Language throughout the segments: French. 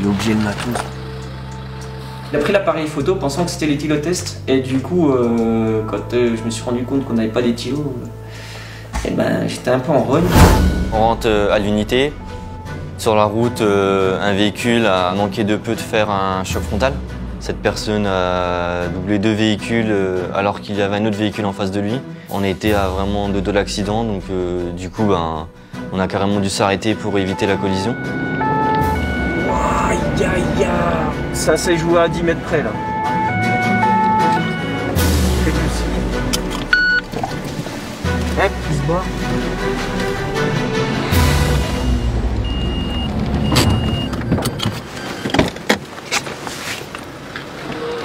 Il est obligé de matos. Il a pris l'appareil photo pensant que c'était l'éthylotest et du coup quand je me suis rendu compte qu'on n'avait pas d'éthylo, j'étais un peu en rogne. On rentre à l'unité. Sur la route, un véhicule a manqué de peu de faire un choc frontal. Cette personne a doublé 2 véhicules alors qu'il y avait un autre véhicule en face de lui. On était à vraiment 2 de l'accident, donc du coup on a carrément dû s'arrêter pour éviter la collision. Aïe aïe aïe. Ça s'est joué à 10 mètres près là. Hop, il se bat.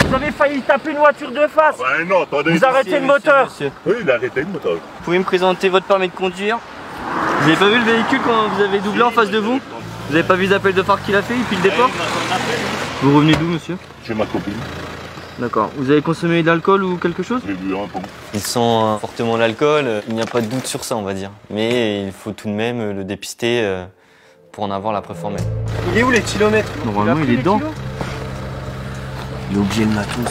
Vous avez failli taper une voiture de face. Ouais, non, attendez. Vous arrêtez le moteur. Monsieur. Oui, il a arrêté le moteur. Vous pouvez me présenter votre permis de conduire? Vous n'avez pas vu le véhicule quand vous avez doublé en face de vous? Vous n'avez pas vu l'appel de phare qu'il a fait depuis le départ? Vous revenez d'où, monsieur? Chez ma copine. D'accord. Vous avez consommé de l'alcool ou quelque chose? J'ai bu un peu. Il sent fortement l'alcool, il n'y a pas de doute sur ça, on va dire. Mais il faut tout de même le dépister pour en avoir la preuve formelle. Il est où les kilomètres? Normalement, il est dedans. Il est obligé de matos.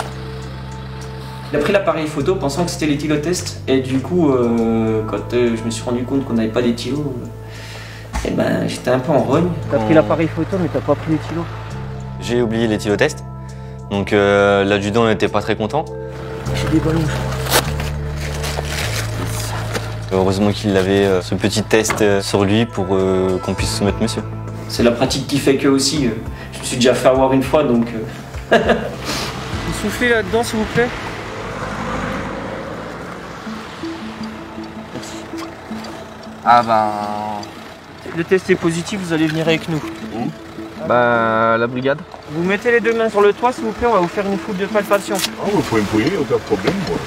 Il a pris l'appareil photo pensant que c'était l'éthylotest et du coup quand je me suis rendu compte qu'on n'avait pas d'éthylo, j'étais un peu en rogne. T'as pris l'appareil photo mais t'as pas pris l'éthylo? J'ai oublié l'éthylotest, donc l'adjudant n'était pas très content. J'ai des ballons. Heureusement qu'il avait ce petit test sur lui pour qu'on puisse soumettre monsieur. C'est la pratique qui fait que aussi, je me suis déjà fait avoir une fois donc... Vous soufflez là-dedans s'il vous plaît. Merci. Ah le test est positif, vous allez venir avec nous. Où? La brigade. Vous mettez les 2 mains sur le toit s'il vous plaît, on va vous faire une foule de palpation. Ah, vous pouvez me fouiller, aucun problème, moi.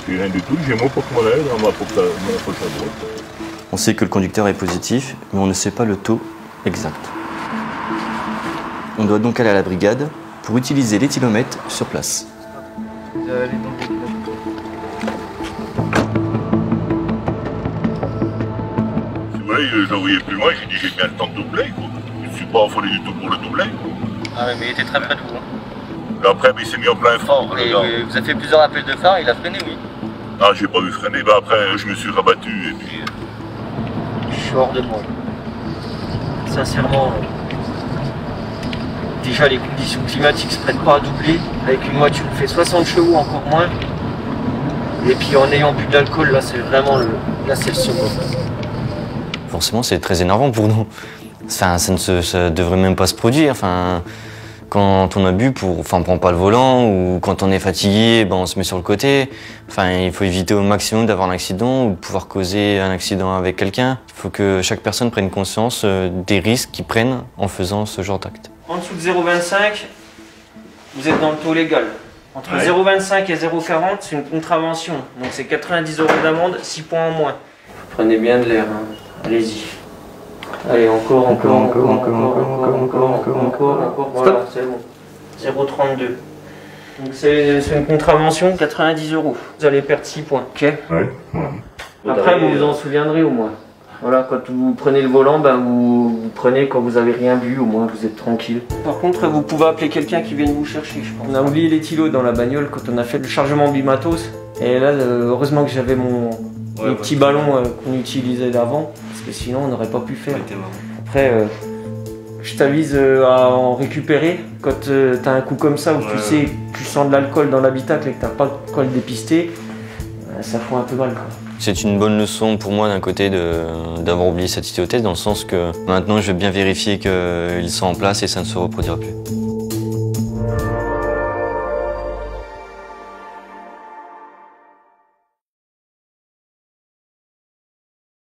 J'ai rien du tout, j'ai mon porte-monnaie dans ma poche à droite. On sait que le conducteur est positif, mais on ne sait pas le taux exact. On doit donc aller à la brigade pour utiliser l'éthylomètre sur place. C'est vrai, ils envoyaient plus loin, j'ai dit j'ai bien le temps de doubler, quoi. Je ne suis pas affolé du tout pour le doubler. Ah oui, mais il était très près de vous. Et après, il s'est mis en plein frein. Et vous avez fait plusieurs appels de phare, il a freiné, oui. Ah, j'ai pas vu freiner, après je me suis rabattu et puis... Je suis hors de moi. Sincèrement, déjà les conditions climatiques se prêtent pas à doubler. Avec une voiture qui fait 60 chevaux, encore moins. Et puis en ayant bu d'alcool, là c'est vraiment là c'est le second. Forcément, c'est très énervant pour nous. Enfin, ça devrait même pas se produire. Enfin, quand on a bu, on prend pas le volant, ou quand on est fatigué, on se met sur le côté. Enfin, il faut éviter au maximum d'avoir un accident ou de pouvoir causer un accident avec quelqu'un. Il faut que chaque personne prenne conscience des risques qu'ils prennent en faisant ce genre d'acte. En dessous de 0,25, vous êtes dans le taux légal. Entre 0,25 et 0,40, c'est une contravention. Donc c'est 90 € d'amende, 6 points en moins. Prenez bien de l'air, hein. Allez-y. Allez, encore. Voilà, c'est bon. 0,32. Donc c'est une contravention, 90 €. Vous allez perdre 6 points, ok? Ouais. Après, vous vous en souviendrez au moins. Voilà, quand vous prenez le volant, vous prenez quand vous avez rien bu, au moins vous êtes tranquille. Par contre, vous pouvez appeler quelqu'un qui vienne vous chercher, je pense. On a oublié l'éthylo dans la bagnole quand on a fait le chargement du matos. Et là, heureusement que j'avais mon petit ballon qu'on utilisait d'avant, parce que sinon on n'aurait pas pu faire. Après, je t'avise à en récupérer quand t'as un coup comme ça où tu sais, tu sens de l'alcool dans l'habitacle et que t'as pas de quoi le dépister, ça fout un peu mal, quoi. C'est une bonne leçon pour moi d'un côté d'avoir oublié cette éthylotest, dans le sens que maintenant je vais bien vérifier qu'ils sont en place et ça ne se reproduira plus.